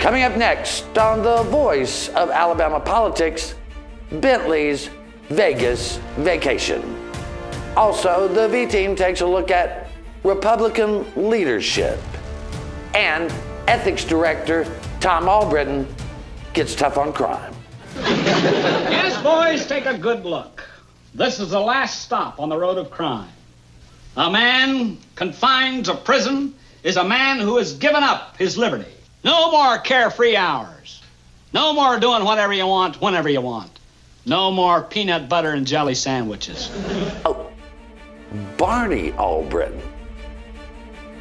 Coming up next on The Voice of Alabama Politics, Bentley's Vegas vacation. Also, the V-Team takes a look at Republican leadership. And Ethics Director Tom Albritton gets tough on crime. Yes, boys, take a good look. This is the last stop on the road of crime. A man confined to prison is a man who has given up his liberty. No more carefree hours. No more doing whatever you want, whenever you want. No more peanut butter and jelly sandwiches. Oh, Barney Albritton.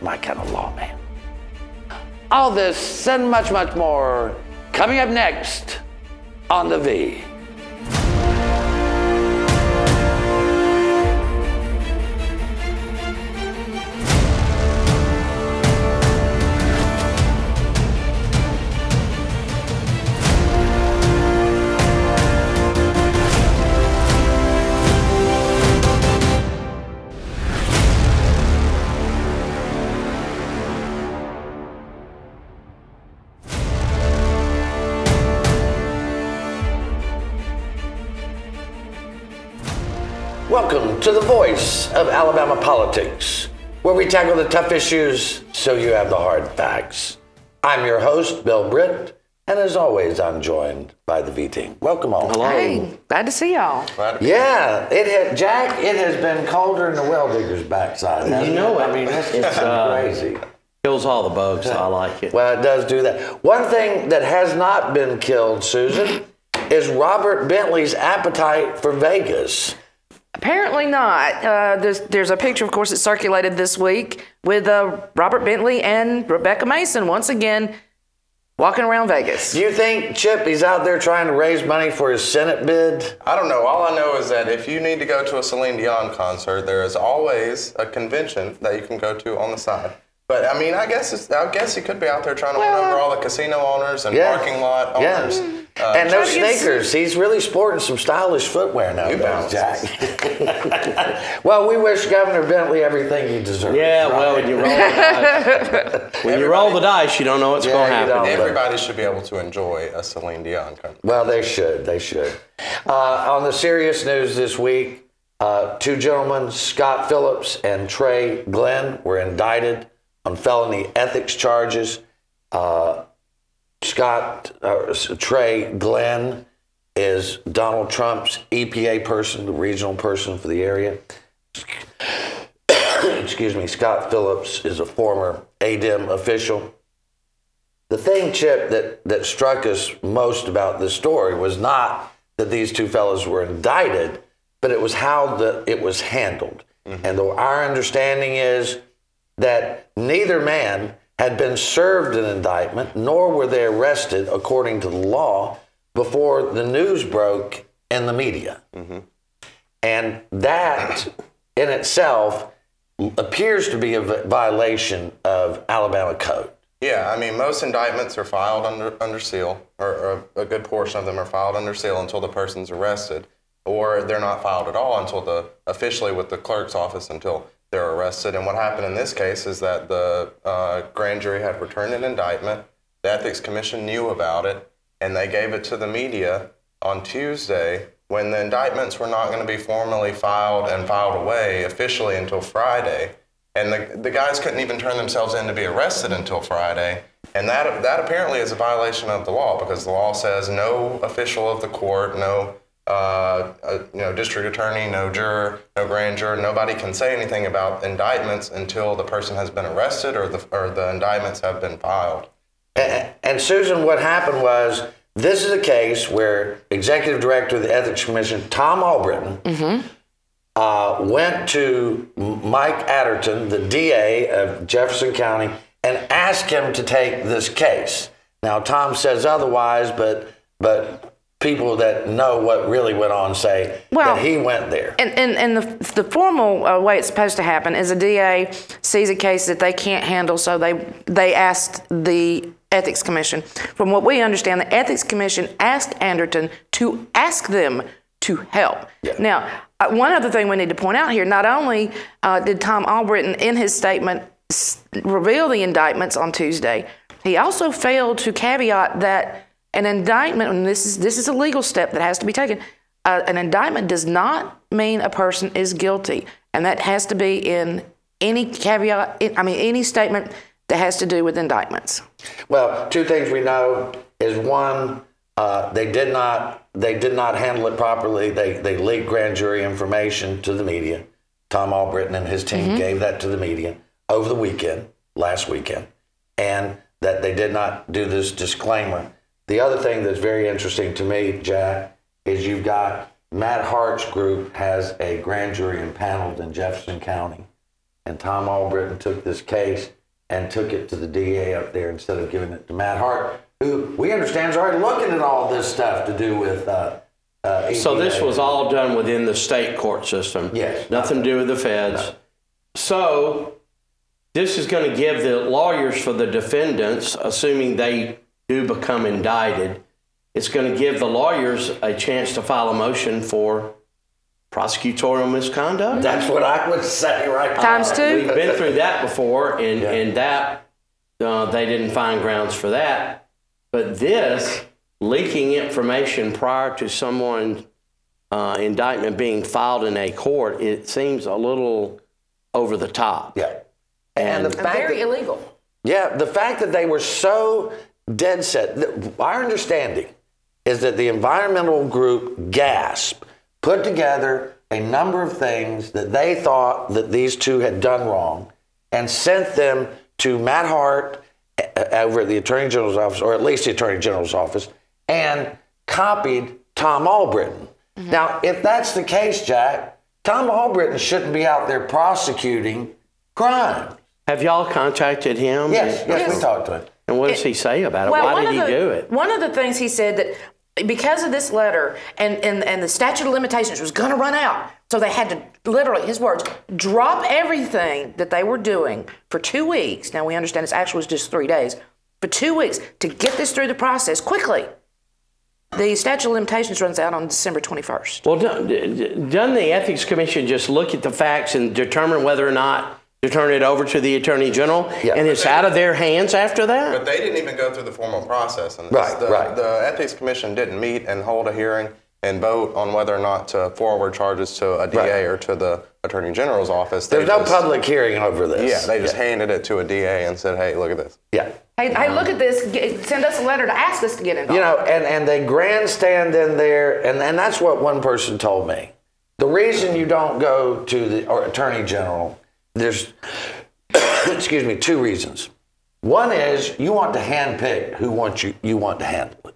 My kind of lawman. All this and much, much more coming up next on The V. Welcome to The Voice of Alabama Politics, where we tackle the tough issues so you have the hard facts. I'm your host, Bill Britt, and as always, I'm joined by the V-Team. Welcome all. Hello. Hey, glad to see y'all. Yeah, Jack, it has been colder than the well digger's backside. You know it. I mean, it's crazy. Kills all the bugs, so I like it. Well, it does do that. One thing that has not been killed, Susan, is Robert Bentley's appetite for Vegas. Apparently not. There's a picture, of course, that circulated this week with Robert Bentley and Rebecca Mason once again walking around Vegas. Do you think, Chip, he's out there trying to raise money for his Senate bid? I don't know. All I know is that if you need to go to a Celine Dion concert, there is always a convention that you can go to on the side. But I mean, I guess he could be out there trying to win over all the casino owners and parking lot owners. And those sneakers. He's really sporting some stylish footwear nowadays, Jack. Well, we wish Governor Bentley everything he deserves. Yeah, well, when you roll the dice, when you roll the dice, you don't know what's going to happen. Everybody should be able to enjoy a Celine Dion concert. Well, they should. They should. On the serious news this week, two gentlemen, Scott Phillips and Trey Glenn, were indicted on felony ethics charges. Trey Glenn is Donald Trump's EPA person, the regional person for the area. Excuse me, Scott Phillips is a former ADEM official. The thing, Chip, that struck us most about this story was not that these two fellows were indicted, but it was how it was handled. Mm-hmm. And our understanding is that neither man had been served an indictment, nor were they arrested according to the law before the news broke in the media. Mm-hmm. And that in itself appears to be a violation of Alabama code. Yeah, I mean, most indictments are filed under seal, or a good portion of them are filed under seal until the person's arrested, or they're not filed at all until officially with the clerk's office until they're arrested. And what happened in this case is that the grand jury had returned an indictment. The Ethics Commission knew about it, and they gave it to the media on Tuesday when the indictments were not going to be formally filed and filed away officially until Friday. And the guys couldn't even turn themselves in to be arrested until Friday. And that apparently is a violation of the law, because the law says no official of the court, no district attorney, no juror, no grand juror, nobody can say anything about indictments until the person has been arrested or the indictments have been filed. And Susan, what happened was, this is a case where Executive Director of the Ethics Commission, Tom Albritton, went to Mike Adderton, the DA of Jefferson County, and asked him to take this case. Now, Tom says otherwise, but people that know what really went on say that he went there. And the formal way it's supposed to happen is a DA sees a case that they can't handle, so they asked the Ethics Commission. From what we understand, the Ethics Commission asked Anderton to ask them to help. Yeah. Now, one other thing we need to point out here, not only did Tom Albritton in his statement reveal the indictments on Tuesday, He also failed to caveat that an indictment, and this is a legal step that has to be taken, an indictment does not mean a person is guilty. And that has to be in any caveat, any statement that has to do with indictments. Well, two things we know is one, they did not handle it properly. They leaked grand jury information to the media. Tom Albritton and his team gave that to the media over the weekend, last weekend, and that they did not do this disclaimer. The other thing that's very interesting to me, Jack, is you've got Matt Hart's group has a grand jury impaneled in Jefferson County, and Tom Albritton took this case and took it to the DA up there instead of giving it to Matt Hart, who we understand is already looking at all this stuff to do with EPA. So this was all done within the state court system. Yes. Nothing to do with the feds. No. So this is going to give the lawyers for the defendants, assuming they do become indicted, it's going to give the lawyers a chance to file a motion for prosecutorial misconduct. That's what I would say, right? Times two. We've been through that before, and that they didn't find grounds for that. But this, leaking information prior to someone's indictment being filed in a court, it seems a little over the top. Yeah. And the fact very illegal. Yeah, the fact that they were so dead set, our understanding is that the environmental group GASP put together a number of things that they thought that these two had done wrong and sent them to Matt Hart over at the Attorney General's office, or at least the Attorney General's office, and copied Tom Albritton. Now, if that's the case, Jack, Tom Albritton shouldn't be out there prosecuting crime. Have y'all contacted him? Yes, we talked to him. And what does he say about it? Well, Why did he do it? One of the things he said that because of this letter and the statute of limitations was going to run out, so they had to literally, his words, drop everything that they were doing for 2 weeks. Now, we understand this actually was just 3 days. For 2 weeks to get this through the process quickly. The statute of limitations runs out on December 21st. Well, doesn't the Ethics Commission just look at the facts and determine whether or not to turn it over to the Attorney General, and it's out of their hands after that? But they didn't even go through the formal process. And Right. The Ethics Commission didn't meet and hold a hearing and vote on whether or not to forward charges to a DA or to the Attorney General's office. There's no public hearing over this. Yeah, they just handed it to a DA and said, hey, look at this. Yeah. Hey, look at this. Send us a letter to ask us to get involved. You know, and they grandstand in there, and that's what one person told me. The reason you don't go to the Attorney General, there's, excuse me, 2 reasons. One is you want to handpick who you want to handle it.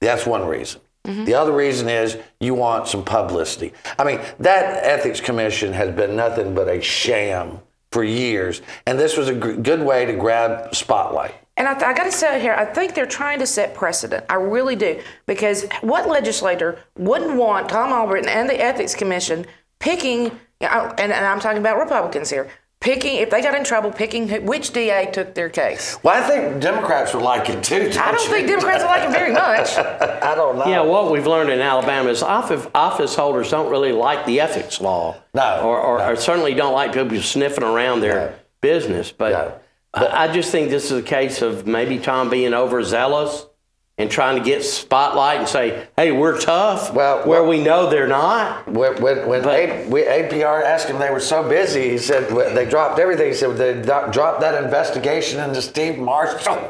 That's one reason. The other reason is you want some publicity. I mean, that Ethics Commission has been nothing but a sham for years, and this was a good way to grab spotlight. And I got to say here, I think they're trying to set precedent. I really do. Because what legislator wouldn't want Tom Albritton and the Ethics Commission picking, and I'm talking about Republicans here, picking, if they got in trouble, picking which DA took their case. Well, I think Democrats would like it too. I don't think Democrats would like it very much. I don't know. Yeah, what we've learned in Alabama is office holders don't really like the ethics law. No. Or certainly don't like people sniffing around their business. But I just think this is a case of maybe Tom being overzealous and trying to get spotlight and say, hey, we're tough, where we know they're not. When APR asked him, they were so busy, he said, they dropped everything. He said, they dropped that investigation into Steve Marshall.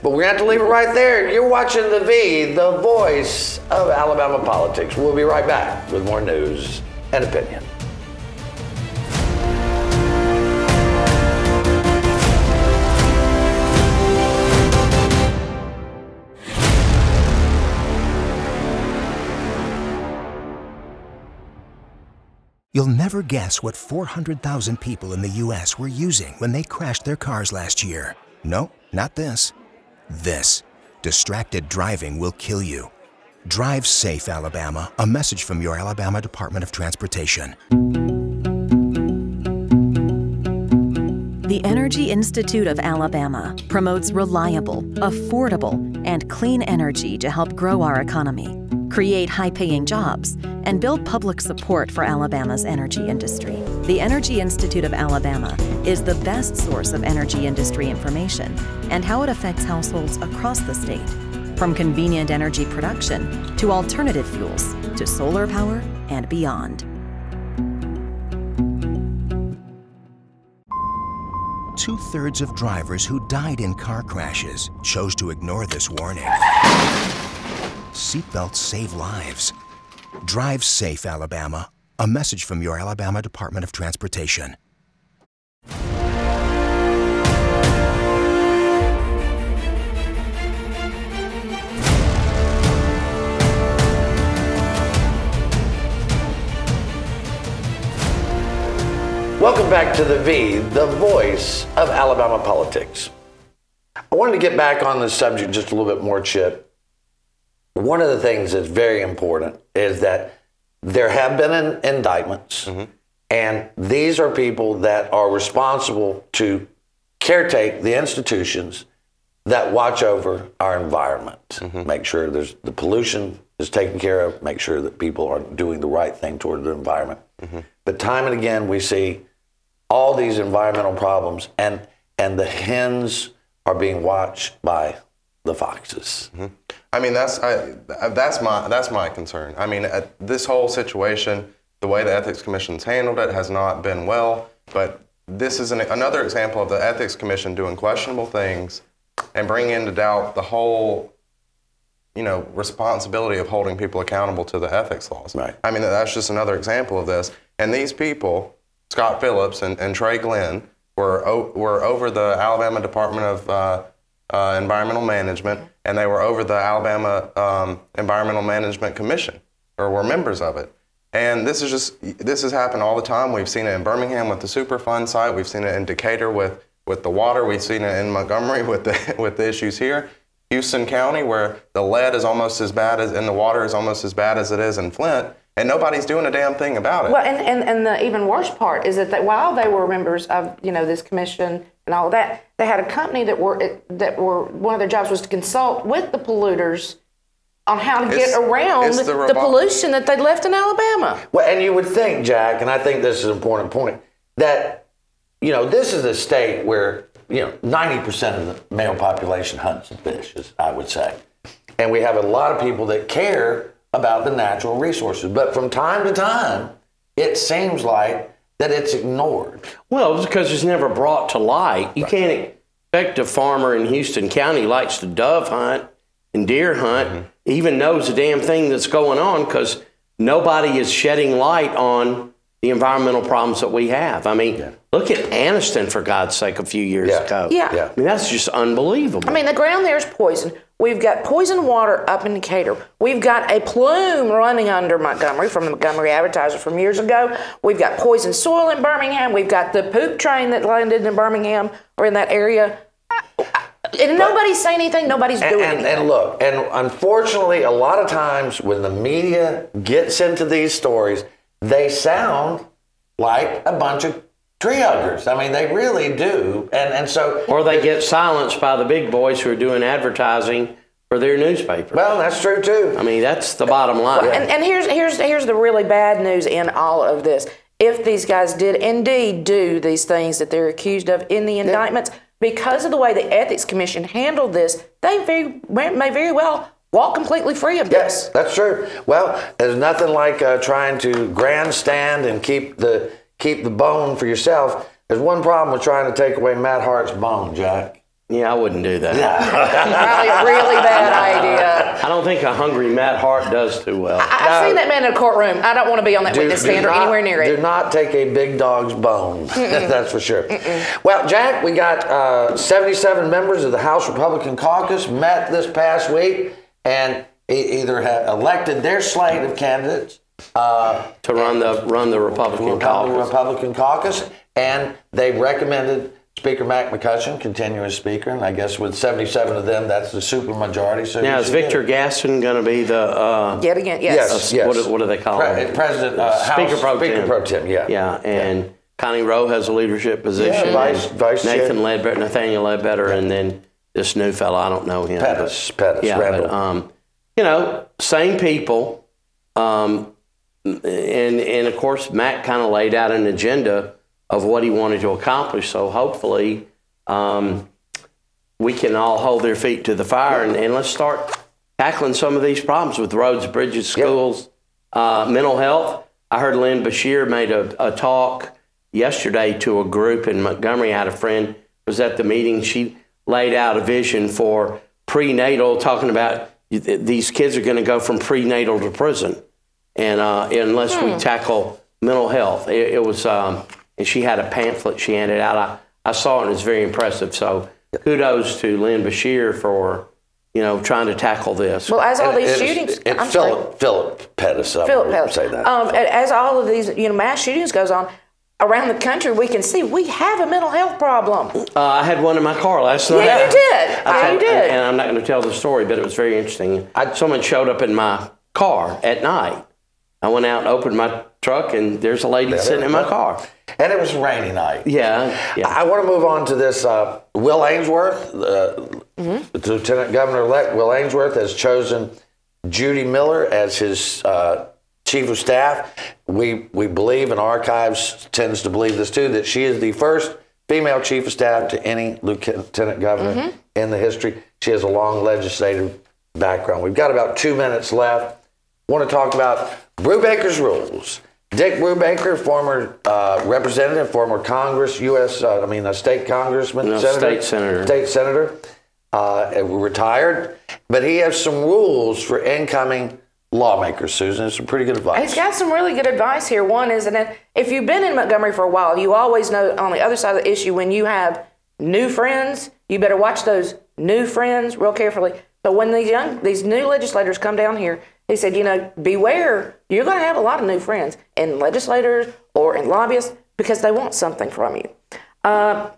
But we're going to have to leave it right there. You're watching The V, the voice of Alabama politics. We'll be right back with more news and opinion. You'll never guess what 400,000 people in the U.S. were using when they crashed their cars last year. No, not this. This. Distracted driving will kill you. Drive safe, Alabama. A message from your Alabama Department of Transportation. The Energy Institute of Alabama promotes reliable, affordable, and clean energy to help grow our economy, create high-paying jobs, and build public support for Alabama's energy industry. The Energy Institute of Alabama is the best source of energy industry information and how it affects households across the state, from convenient energy production to alternative fuels to solar power and beyond. Two-thirds of drivers who died in car crashes chose to ignore this warning. Seatbelts save lives. Drive safe, Alabama. A message from your Alabama Department of Transportation. Welcome back to The V, the voice of Alabama politics. I wanted to get back on this subject just a little bit more, Chip. One of the things that's very important is that there have been indictments, and these are people that are responsible to caretake the institutions that watch over our environment, make sure the pollution is taken care of, make sure that people are doing the right thing toward the environment. But time and again, we see all these environmental problems, and the hens are being watched by the foxes. I mean, that's my concern. I mean, this whole situation, the way the Ethics Commission's handled it has not been well, but this is another example of the Ethics Commission doing questionable things and bringing into doubt the whole, responsibility of holding people accountable to the ethics laws. Right. I mean, that's just another example of this. And these people, Scott Phillips and Trey Glenn, were over the Alabama Department of Environmental Management, and they were over the Alabama Environmental Management Commission, or were members of it. And this has happened all the time. We've seen it in Birmingham with the Superfund site. We've seen it in Decatur with the water. We've seen it in Montgomery with the issues here. Houston County, where the lead is almost as bad as, and the water is almost as bad as it is in Flint, and nobody's doing a damn thing about it. Well, and the even worse part is that while they were members of this commission and all of that, they had a company that were one of their jobs was to consult with the polluters on how to get around the pollution that they'd left in Alabama. Well, and you would think, Jack, and I think this is an important point, that this is a state where 90% of the male population hunts and fishes, I would say, and we have a lot of people that care about the natural resources. But from time to time, it seems like that it's ignored. Well, it's because it's never brought to light. You can't expect a farmer in Houston County likes to dove hunt and deer hunt, even knows the damn thing that's going on, because nobody is shedding light on the environmental problems that we have. I mean, look at Anniston, for God's sake, a few years ago. I mean, that's just unbelievable. I mean, the ground there is poison. We've got poison water up in Decatur. We've got a plume running under Montgomery from the Montgomery Advertiser from years ago. We've got poison soil in Birmingham. We've got the poop train that landed in Birmingham or in that area. And nobody's saying anything. Nobody's doing anything. And look, and unfortunately, a lot of times when the media gets into these stories, they sound like a bunch of tree huggers. I mean, they really do. And so... Or they get silenced by the big boys who are doing advertising for their newspaper. Well, that's true, too. I mean, that's the bottom line. And here's the really bad news in all of this. If these guys did indeed do these things that they're accused of in the indictments, because of the way the Ethics Commission handled this, they may very well walk completely free of this. Yes, that's true. Well, there's nothing like trying to grandstand and keep the bone for yourself. There's one problem with trying to take away Matt Hart's bone, Jack. Yeah, I wouldn't do that. Probably a really bad idea. I don't think a hungry Matt Hart does too well. I've seen that man in a courtroom. I don't want to be on that witness stand or anywhere near it. Do not take a big dog's bone. That's for sure. Well, Jack, we got 77 members of the House Republican Caucus met this past week and either have elected their slate of candidates to run the Republican caucus, and they recommended Speaker Mac McCutcheon continue as Speaker, and I guess with 77 of them, that's the supermajority. So now, is Victor Gaston going to be the... Yet again, yes. What do they call him? President, Speaker Pro Tem, yeah. And Connie Rowe has a leadership position. Vice Nathaniel Ledbetter, and then this new fellow, I don't know him. Pettis, yeah, Randall. but, same people. and of course, Matt kind of laid out an agenda of what he wanted to accomplish. So hopefully we can all hold their feet to the fire and let's start tackling some of these problems with roads, bridges, schools, mental health. I heard Lynn Bashir made a talk yesterday to a group in Montgomery. I had a friend was at the meeting. She laid out a vision for prenatal, talking about these kids are going to go from prenatal to prison, and unless we tackle mental health. It was, and she had a pamphlet she handed out. I saw it and it was very impressive. So kudos to Lynn Bashir for, trying to tackle this. Well, as all these shootings, Philip Pettis. Philip Pettis. Say that. As all of these, mass shootings goes on around the country, we can see we have a mental health problem. I had one in my car last night. Yeah, you did. You did. And I'm not going to tell the story, but it was very interesting. Someone showed up in my car at night. I went out and opened my truck, and there's a lady sitting in my car. And it was a rainy night. Yeah. I want to move on to this. Will Ainsworth, Lieutenant Governor-elect Will Ainsworth, has chosen Judy Miller as his chief of staff. We believe, and Archives tends to believe this too, that she is the first female chief of staff to any lieutenant governor in the history. She has a long legislative background. We've got about 2 minutes left. I want to talk about Brewbaker's rules. Dick Brewbaker, former representative, former Congress, state congressman, state senator, retired, but he has some rules for incoming lawmakers, Susan. It's some pretty good advice. He's got some really good advice here. One is that if you've been in Montgomery for a while, you always know on the other side of the issue, when you have new friends, you better watch those new friends real carefully. So when these new legislators come down here, he said, beware, you're going to have a lot of new friends in legislators or in lobbyists because they want something from you.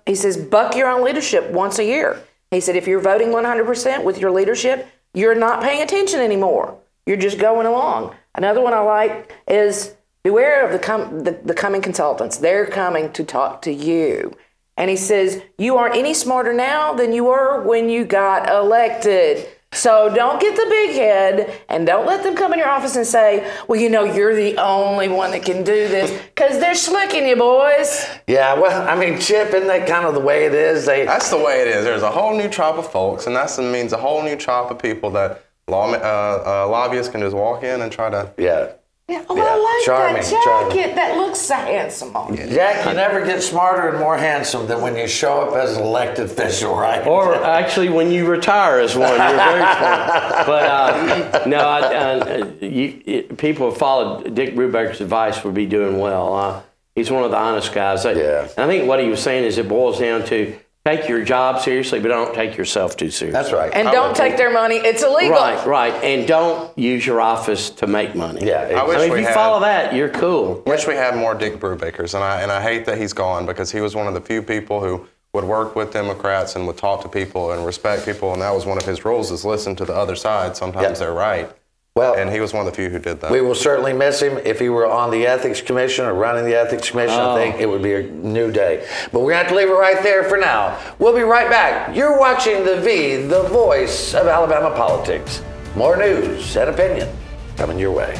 He says, buck your own leadership once a year. He said, if you're voting 100% with your leadership, you're not paying attention anymore. You're just going along. Another one I like is beware of the coming consultants. They're coming to talk to you. And he says, you aren't any smarter now than you were when you got elected. So don't get the big head and don't let them come in your office and say, well, you're the only one that can do this, because they're slicking you, boys. Yeah, well, Chip, isn't that kind of the way it is? That's the way it is. There's a whole new tribe of folks, and that means a whole new tribe of people that lobbyists can just walk in and try to... Yeah. I like charming, that jacket. charming. That looks so handsome on you. Jack, you never get smarter and more handsome than when you show up as an elected official, right? Or actually, when you retire as one, you're very smart. But people who followed Dick Brewbaker's advice would be doing well. He's one of the honest guys. Yeah. And I think what he was saying is it boils down to take your job seriously, but don't take yourself too seriously. That's right. And don't take their money. It's illegal. Right. And don't use your office to make money. Yeah. If you follow that, you're cool. I wish we had more Dick Brewbakers, and I hate that he's gone, because he was one of the few people who would work with Democrats and would talk to people and respect people, and that was one of his rules, is listen to the other side. Sometimes they're right. Well, and he was one of the few who did that. We will certainly miss him. If he were on the Ethics Commission or running the Ethics Commission, I think it would be a new day. But we're going to have to leave it right there for now. We'll be right back. You're watching the voice of Alabama politics. More news and opinion coming your way.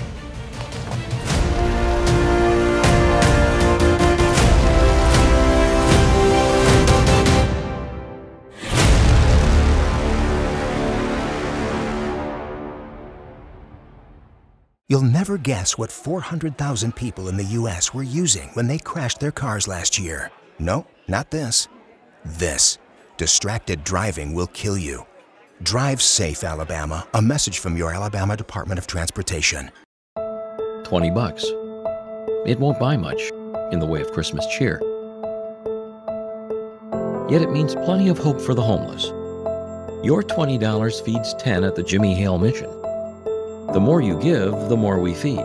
You'll never guess what 400,000 people in the U.S. were using when they crashed their cars last year. No, not this. This. Distracted driving will kill you. Drive safe, Alabama. A message from your Alabama Department of Transportation. $20. It won't buy much in the way of Christmas cheer. Yet it means plenty of hope for the homeless. Your $20 feeds 10 at the Jimmy Hale Mission. The more you give, the more we feed.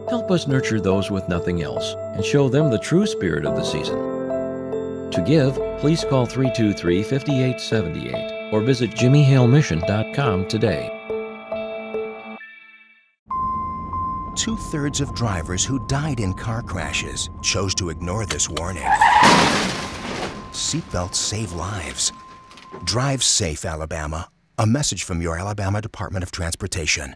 Help us nurture those with nothing else and show them the true spirit of the season. To give, please call 323-5878 or visit jimmyhalemission.com today. 2/3 of drivers who died in car crashes chose to ignore this warning. Seatbelts save lives. Drive safe, Alabama. A message from your Alabama Department of Transportation.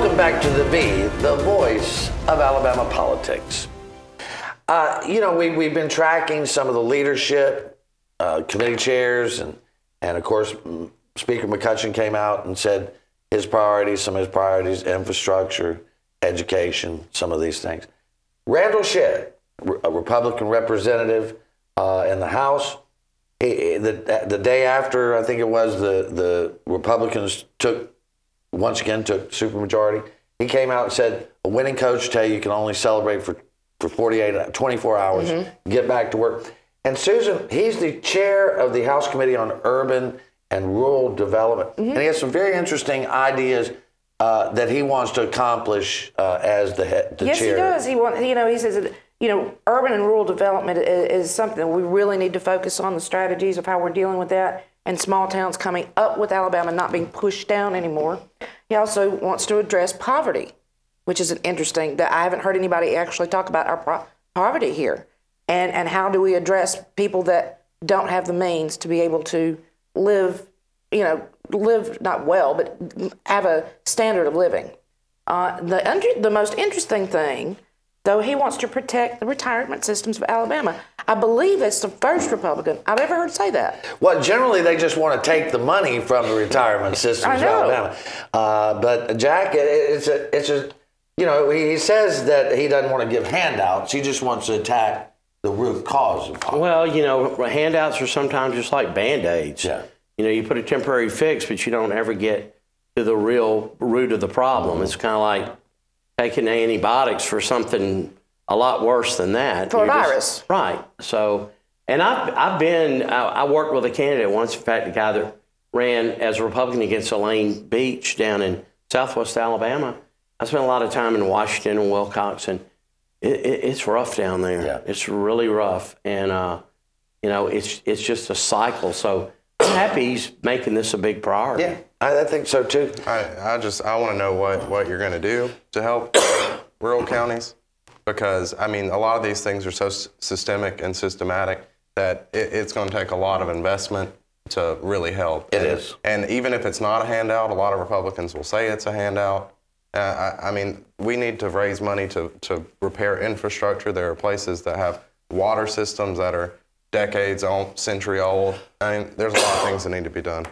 welcome back to The V, the voice of Alabama politics. We've been tracking some of the leadership, committee chairs, and of course, Speaker McCutcheon came out and said some of his priorities, infrastructure, education, some of these things. Randall Shedd, a Republican representative in the House, the day after, I think it was, the Republicans took supermajority, he came out and said, a winning coach tell you can only celebrate for 24 hours, get back to work. And Susan, he's the chair of the House Committee on Urban and Rural Development. And he has some very interesting ideas that he wants to accomplish as the chair. Yes, he does. He says that, urban and rural development is something we really need to focus on, the strategies of how we're dealing with that, and small towns coming up with Alabama not being pushed down anymore. He also wants to address poverty, which is an interesting, that I haven't heard anybody actually talk about our poverty here. And how do we address people that don't have the means to be able to live not well, but have a standard of living. The most interesting thing, though, he wants to protect the retirement systems of Alabama. I believe it's the first Republican I've ever heard say that. Well, generally they just want to take the money from the retirement systems of Alabama. But Jack, he says that he doesn't want to give handouts. He just wants to attack the root cause of poverty. Well, handouts are sometimes just like Band-Aids. Yeah. You put a temporary fix, but you don't ever get to the real root of the problem. It's kind of like taking antibiotics for something a lot worse than that. For a virus. Right. So, and I worked with a candidate once, in fact, a guy that ran as a Republican against Elaine Beach down in Southwest Alabama. I spent a lot of time in Washington and Wilcox, and it's rough down there. Yeah. It's really rough. And, it's just a cycle. So I'm happy he's making this a big priority. Yeah, I think so too. I want to know what you're going to do to help rural counties, because a lot of these things are so systemic and systematic that it's going to take a lot of investment to really help. It is. And even if it's not a handout, a lot of Republicans will say it's a handout. We need to raise money to repair infrastructure. There are places that have water systems that are decades old, century old. There's a lot of things that need to be done.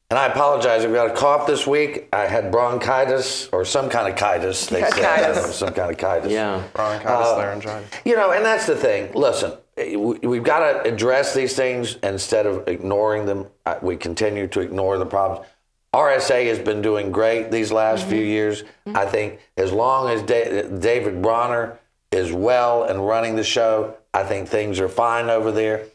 And I apologize, I've got a cough this week. I had bronchitis, or some kind of chitis, they said. I don't know, some kind of chitis. Yeah. Bronchitis, laryngitis. And that's the thing. Listen, we've got to address these things instead of ignoring them. We continue to ignore the problems. RSA has been doing great these last few years. I think as long as David Bronner is well and running the show, I think things are fine over there.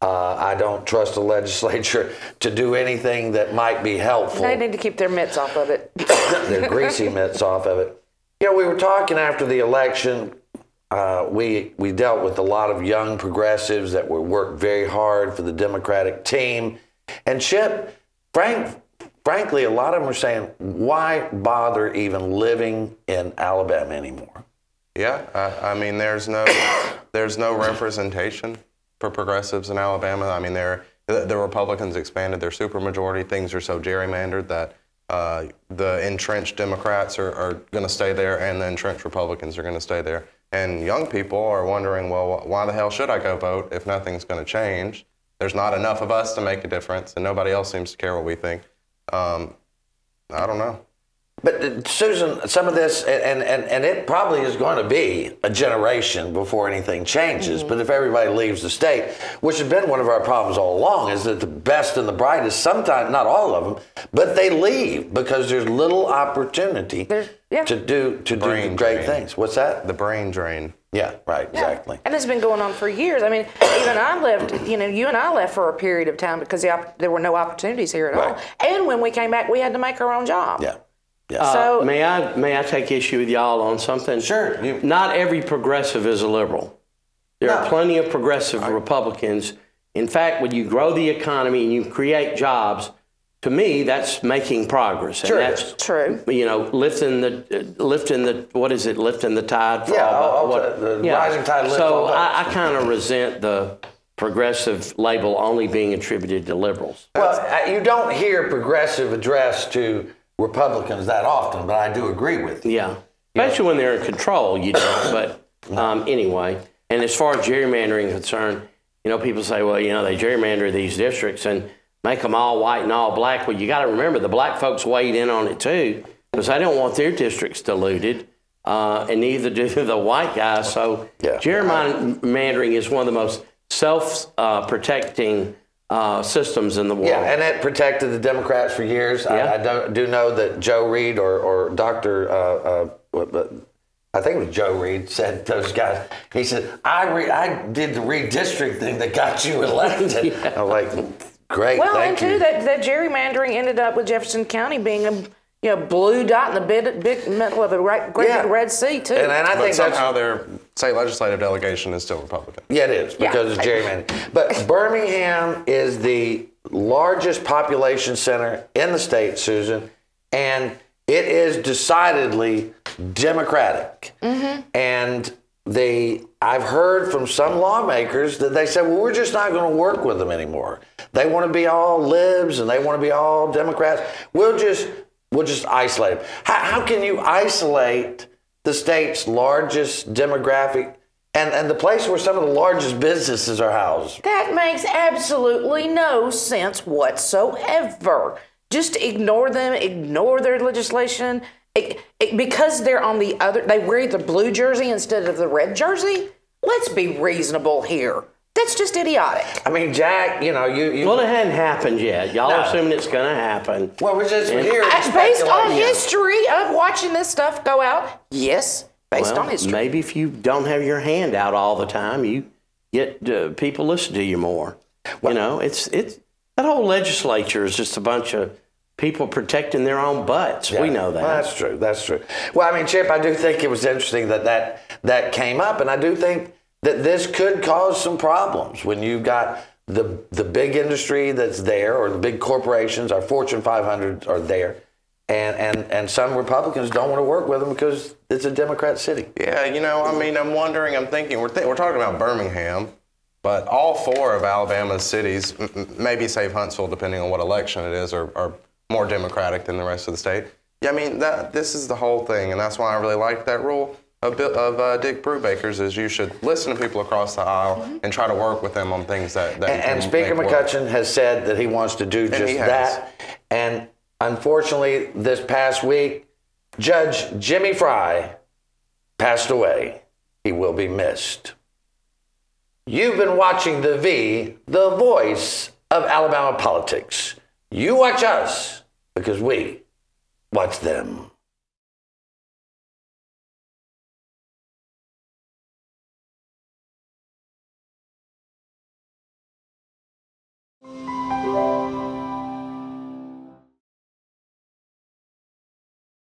I don't trust the legislature to do anything that might be helpful. They need to keep their mitts off of it. Their greasy mitts off of it. We were talking after the election. We dealt with a lot of young progressives that worked very hard for the Democratic team. And Chip, frankly, a lot of them are saying, why bother even living in Alabama anymore? Yeah, there's no representation for progressives in Alabama. The Republicans expanded their supermajority. Things are so gerrymandered that the entrenched Democrats are going to stay there, and the entrenched Republicans are going to stay there. And young people are wondering, well, why the hell should I go vote if nothing's going to change? There's not enough of us to make a difference, and nobody else seems to care what we think. I don't know. But Susan, some of this, and it probably is going to be a generation before anything changes. But if everybody leaves the state, which has been one of our problems all along, is that the best and the brightest, sometimes, not all of them, but they leave because there's little opportunity to do great things. What's that? The brain drain. Yeah, right, exactly. And it's been going on for years. Even I left, you and I left for a period of time because there were no opportunities here at all. And when we came back, we had to make our own job. Yeah. So may I take issue with y'all on something? Sure. Not every progressive is a liberal. There are plenty of progressive Republicans. In fact, when you grow the economy and you create jobs, to me, that's making progress. Sure, and that's true. Lifting the tide for all. The rising tide lifts all boats. So I kind of resent the progressive label only being attributed to liberals. Well, you don't hear progressive addressed to Republicans that often, but I do agree with you. Yeah, especially when they're in control, you don't. But anyway, and as far as gerrymandering is concerned, people say, well, they gerrymander these districts and make them all white and all black. Well, you got to remember the black folks weighed in on it too, because they don't want their districts diluted, and neither do the white guys. So gerrymandering is one of the most self-protecting systems in the world. Yeah, and it protected the Democrats for years. Yeah. I do know that Joe Reed or Dr. I think it was Joe Reed said those guys. He said, I did the redistricting thing that got you elected. Yeah. I'm like, great, well, thank you. and too, that gerrymandering ended up with Jefferson County being a blue dot in the big middle of a great big red sea too. And I think somehow their state legislative delegation is still Republican. Yeah, it is because it's gerrymandering. But Birmingham is the largest population center in the state, Susan, and it is decidedly Democratic. Mm-hmm. And I've heard from some lawmakers that they said, well, we're just not going to work with them anymore. They want to be all libs and they want to be all Democrats. We'll just isolate them. How can you isolate the state's largest demographic and the place where some of the largest businesses are housed? That makes absolutely no sense whatsoever. Just ignore them, ignore their legislation. Because they're on the other, they wear the blue jersey instead of the red jersey. Let's be reasonable here. That's just idiotic. I mean, Jack, you Well, it hadn't happened yet. Y'all are assuming it's going to happen. Well, we're just here. Based on history of watching this stuff go out, yes, based on history. Maybe if you don't have your hand out all the time, you get people listen to you more. Well, it's that whole legislature is just a bunch of people protecting their own butts. Yeah. We know that. Well, that's true. Well, I mean, Chip, I do think it was interesting that came up, and I do think that this could cause some problems when you've got the big industry that's there, or the big corporations, our Fortune 500 are there, and some Republicans don't want to work with them because it's a Democrat city. Yeah, I'm thinking, we're talking about Birmingham, but all four of Alabama's cities, maybe save Huntsville, depending on what election it is, are more Democratic than the rest of the state. Yeah, I mean, this is the whole thing, and that's why I really like that rule of Dick Brewbaker's, is you should listen to people across the aisle and try to work with them on things that and Speaker McCutcheon has said that he wants to do just that. And unfortunately, this past week, Judge Jimmy Fry passed away. He will be missed. You've been watching The V, the voice of Alabama politics. You watch us because we watch them.